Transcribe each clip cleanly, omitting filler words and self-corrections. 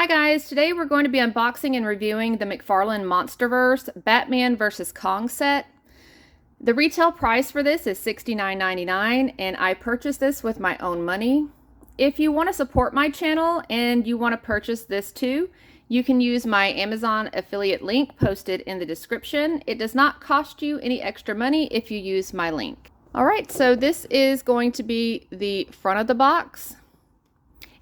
Hi guys, today we're going to be unboxing and reviewing the McFarlane Monsterverse Batman vs. Kong set. The retail price for this is $69.99 and I purchased this with my own money. If you want to support my channel and you want to purchase this too, you can use my Amazon affiliate link posted in the description. It does not cost you any extra money if you use my link. Alright, so this is going to be the front of the box.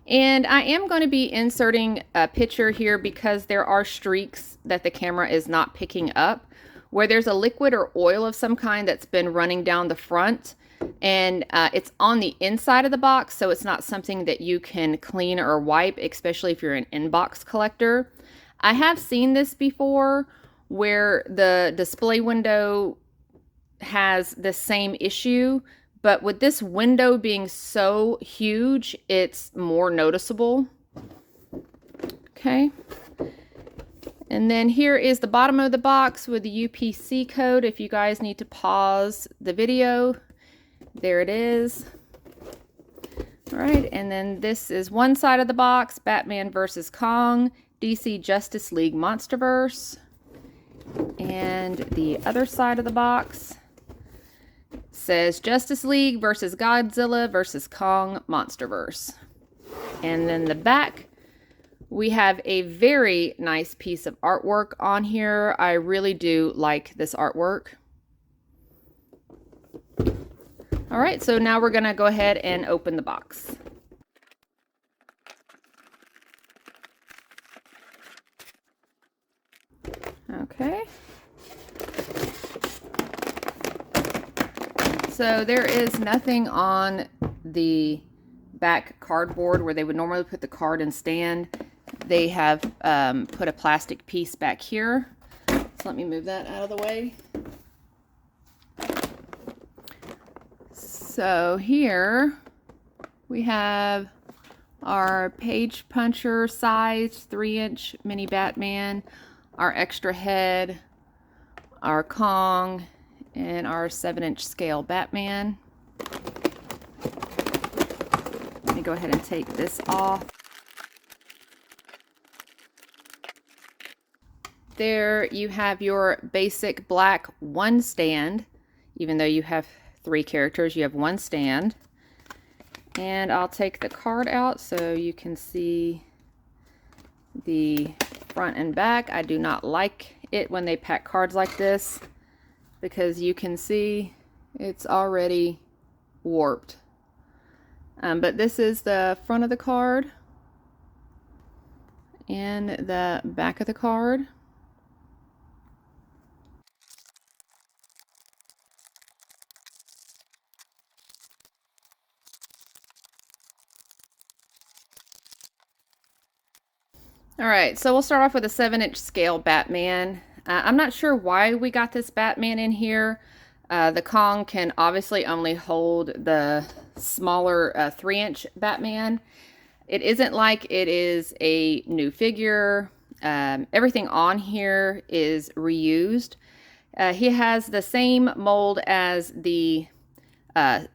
And I am going to be inserting a picture here because there are streaks that the camera is not picking up, where there's a liquid or oil of some kind that's been running down the front, and it's on the inside of the box, so it's not something that you can clean or wipe, especially if you're an inbox collector. I have seen this before where the display window has the same issue, but with this window being so huge, it's more noticeable. Okay. And then here is the bottom of the box with the UPC code if you guys need to pause the video. There it is. All right, and then this is one side of the box, Batman vs. Kong, DC Justice League Monsterverse. And the other side of the box says Justice League versus Godzilla versus Kong Monsterverse. And then the back, we have a very nice piece of artwork on here. I really do like this artwork. All right, so now we're gonna go ahead and open the box. Okay. So there is nothing on the back cardboard where they would normally put the card and stand. They have put a plastic piece back here. So let me move that out of the way. So here we have our page puncher size 3-inch mini Batman, our extra head, our Kong, and our 7-inch scale Batman. Let me go ahead and take this off. There you have your basic black one stand. Even though you have 3 characters, you have one stand. And I'll take the card out so you can see the front and back. I do not like it when they pack cards like this, because you can see it's already warped. But this is the front of the card and the back of the card. Alright, so we'll start off with a 7-inch scale Batman. I'm not sure why we got this Batman in here. The Kong can obviously only hold the smaller 3-inch Batman. It isn't like it is a new figure. Everything on here is reused. He has the same mold as the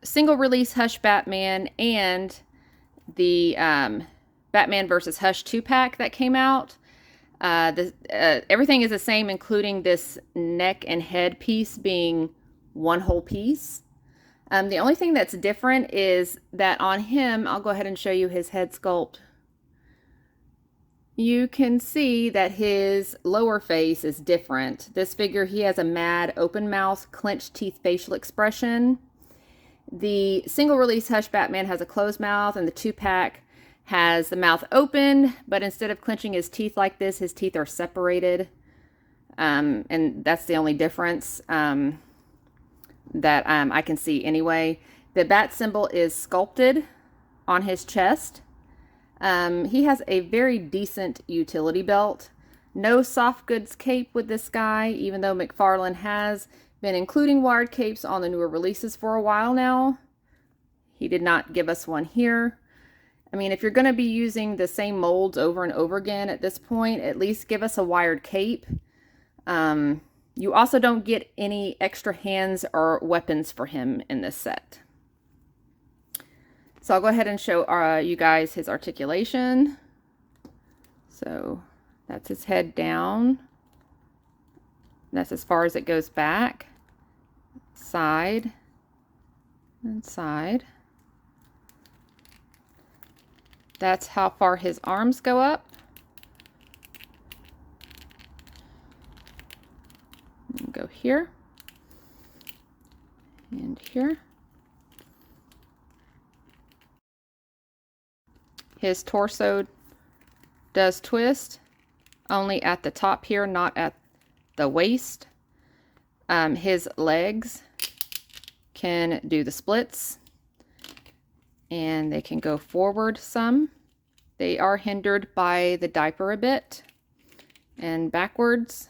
single release Hush Batman and the Batman vs. Hush 2-pack that came out. Everything is the same, including this neck and head piece being one whole piece. The only thing that's different is that on him, I'll go ahead and show you his head sculpt. You can see that his lower face is different. This figure, he has a mad open mouth, clenched teeth facial expression. The single release Hush Batman has a closed mouth, and the 2-pack has the mouth open, but instead of clenching his teeth like this, his teeth are separated. And that's the only difference that I can see anyway. The bat symbol is sculpted on his chest. He has a very decent utility belt. No soft goods cape with this guy, even though McFarlane has been including wired capes on the newer releases for a while now. He did not give us one here. I mean, if you're going to be using the same molds over and over again at this point, at least give us a wired cape. You also don't get any extra hands or weapons for him in this set. So I'll go ahead and show you guys his articulation. So that's his head down. That's as far as it goes back. Side and side. That's how far his arms go up. And go here. And here. His torso does twist, only at the top here, not at the waist. His legs can do the splits, and they can go forward some. They are hindered by the diaper a bit, and backwards.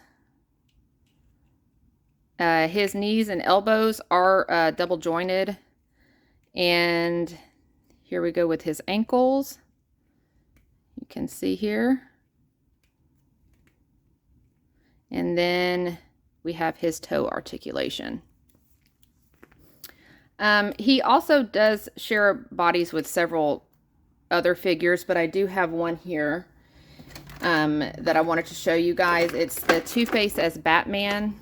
His knees and elbows are double jointed, and here we go with his ankles. You can see here. And then we have his toe articulation. He also does share bodies with several other figures, but I do have one here that I wanted to show you guys. It's the Two-Face as Batman.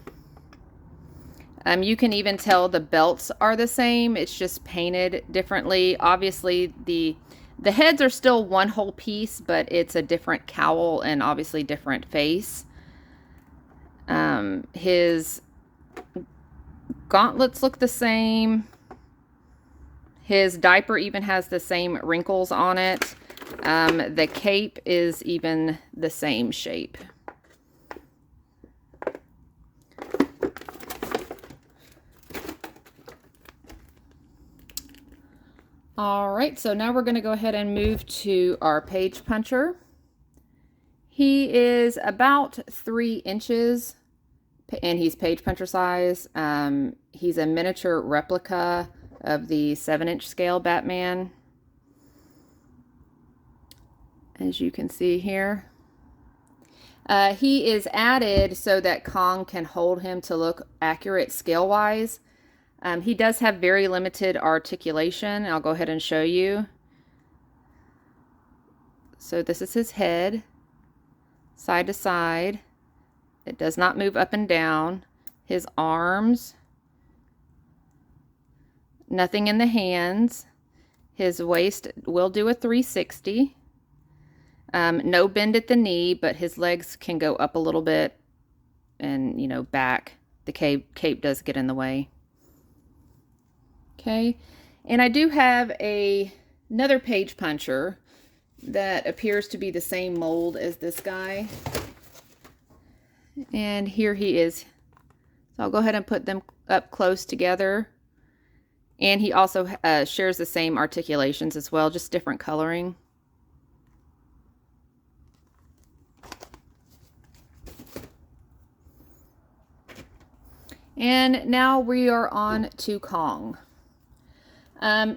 You can even tell the belts are the same. It's just painted differently. Obviously, the heads are still one whole piece, but it's a different cowl and obviously different face. His gauntlets look the same. His diaper even has the same wrinkles on it. The cape is even the same shape. All right, so now we're going to go ahead and move to our page puncher. He is about 3 inches, and he's page puncher size. He's a miniature replica of the 7-inch scale Batman, as you can see here. He is added so that Kong can hold him to look accurate scale-wise. He does have very limited articulation. I'll go ahead and show you. So this is his head, side to side. It does not move up and down. His arms, nothing in the hands. His waist will do a 360. No bend at the knee, but his legs can go up a little bit and, you know, back. The cape does get in the way. Okay, and I do have another page puncher that appears to be the same mold as this guy. And here he is. So I'll go ahead and put them up close together. And he also shares the same articulations as well, just different coloring. And now we are on to Kong.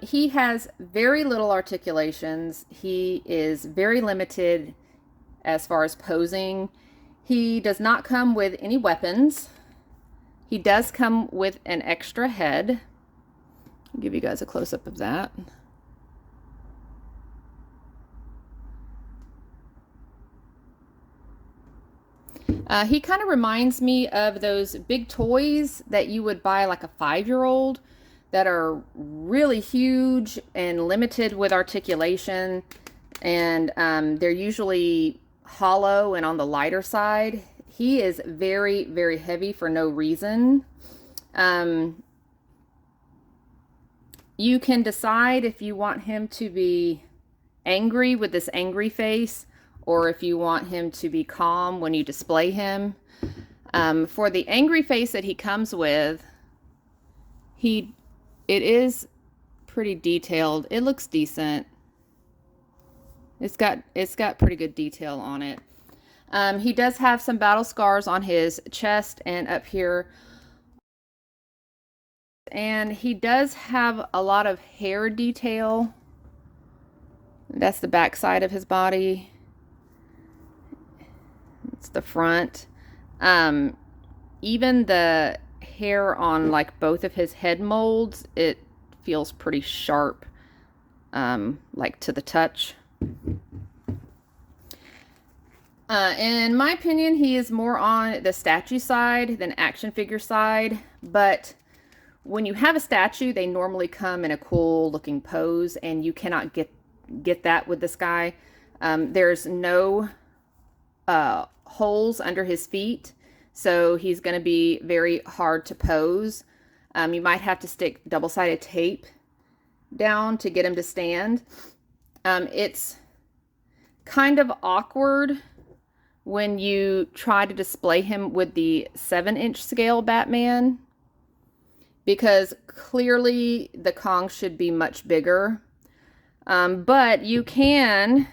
He has very little articulations. He is very limited as far as posing. He does not come with any weapons. He does come with an extra head. I'll give you guys a close-up of that. He kind of reminds me of those big toys that you would buy like a 5-year-old that are really huge and limited with articulation, and they're usually hollow and on the lighter side. He is very, very heavy for no reason. You can decide if you want him to be angry with this angry face, or if you want him to be calm when you display him. For the angry face that he comes with, it is pretty detailed. It looks decent. It's got pretty good detail on it. He does have some battle scars on his chest and up here. And he does have a lot of hair detail. That's the back side of his body. It's the front. Even the hair on like both of his head molds, it feels pretty sharp, like to the touch. In my opinion, he is more on the statue side than action figure side, but when you have a statue, they normally come in a cool looking pose, and you cannot get that with this guy. There's no holes under his feet, so he's going to be very hard to pose. You might have to stick double-sided tape down to get him to stand. It's kind of awkward when you try to display him with the 7-inch scale Batman, because clearly the Kong should be much bigger. But you can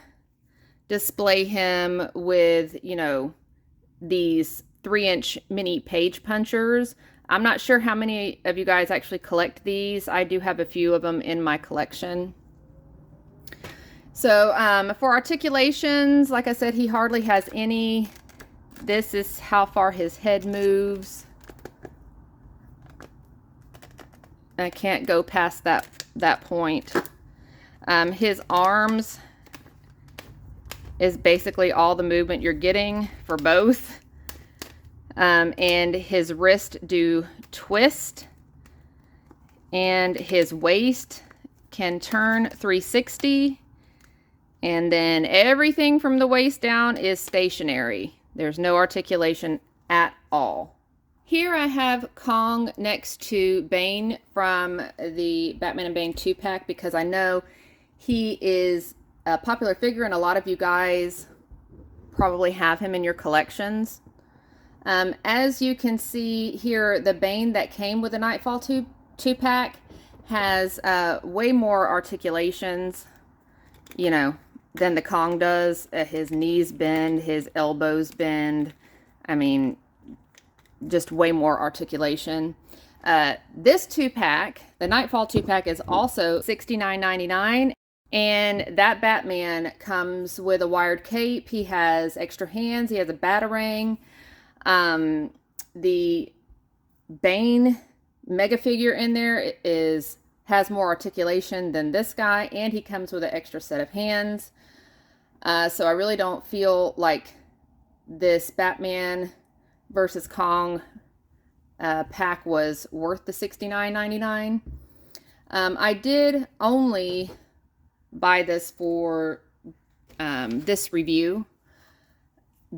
display him with, you know, these 3-inch mini page punchers. I'm not sure how many of you guys actually collect these. I do have a few of them in my collection. So for articulations, like I said, he hardly has any. This is how far his head moves. I can't go past that point. His arms is basically all the movement you're getting for both. And his wrist do twist. And his waist can turn 360. And then everything from the waist down is stationary. There's no articulation at all. Here I have Kong next to Bane from the Batman and Bane 2-pack, because I know he is a popular figure and a lot of you guys probably have him in your collections. As you can see here, the Bane that came with the Knightfall 2-pack has way more articulations, you know, than the Kong does. His knees bend, his elbows bend. I mean, just way more articulation. This 2-pack, the Knightfall 2-pack, is also $69.99, and that Batman comes with a wired cape. He has extra hands. He has a batarang. The Bane mega figure in there has more articulation than this guy, and he comes with an extra set of hands. So I really don't feel like this Batman versus Kong pack was worth the $69.99. I did only buy this for this review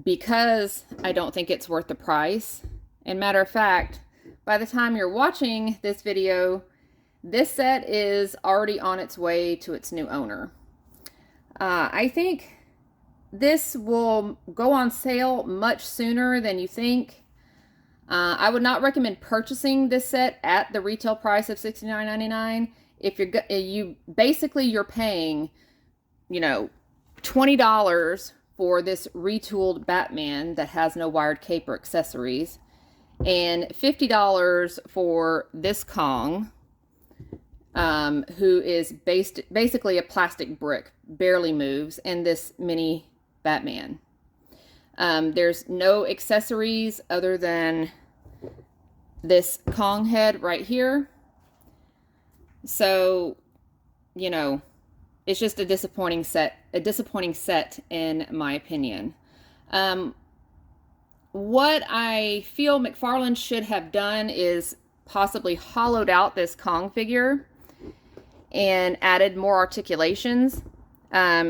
because I don't think it's worth the price. And matter of fact, by the time you're watching this video, this set is already on its way to its new owner. I think this will go on sale much sooner than you think. I would not recommend purchasing this set at the retail price of $69.99. If you're paying, you know, $20 for this retooled Batman that has no wired cape or accessories, and $50 for this Kong, who is basically a plastic brick, barely moves, and this mini Batman. There's no accessories other than this Kong head right here. So, you know, it's just a disappointing set in my opinion. What I feel McFarlane should have done is possibly hollowed out this Kong figure and added more articulations.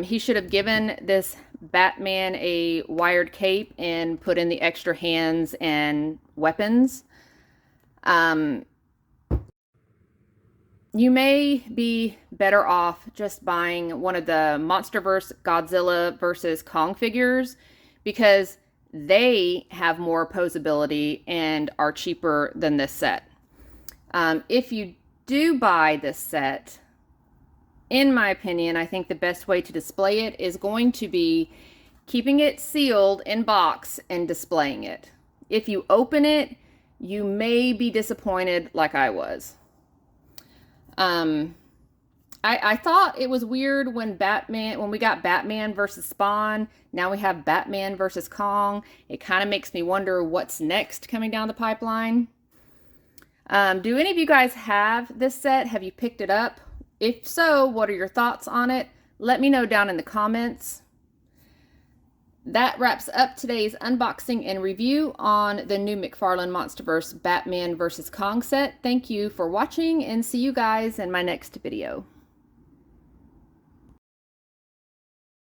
He should have given this Batman a wired cape and put in the extra hands and weapons. You may be better off just buying one of the Monsterverse Godzilla versus Kong figures, because they have more posability and are cheaper than this set. If you do buy this set, in my opinion, I think the best way to display it is going to be keeping it sealed in box and displaying it. If you open it, you may be disappointed like I was. I thought it was weird when we got Batman versus Spawn. Now we have Batman versus Kong. It kind of makes me wonder what's next coming down the pipeline. Do any of you guys have this set? Have you picked it up? If so, what are your thoughts on it? Let me know down in the comments. That wraps up today's unboxing and review on the new McFarlane Monsterverse Batman vs. Kong set. Thank you for watching and see you guys in my next video.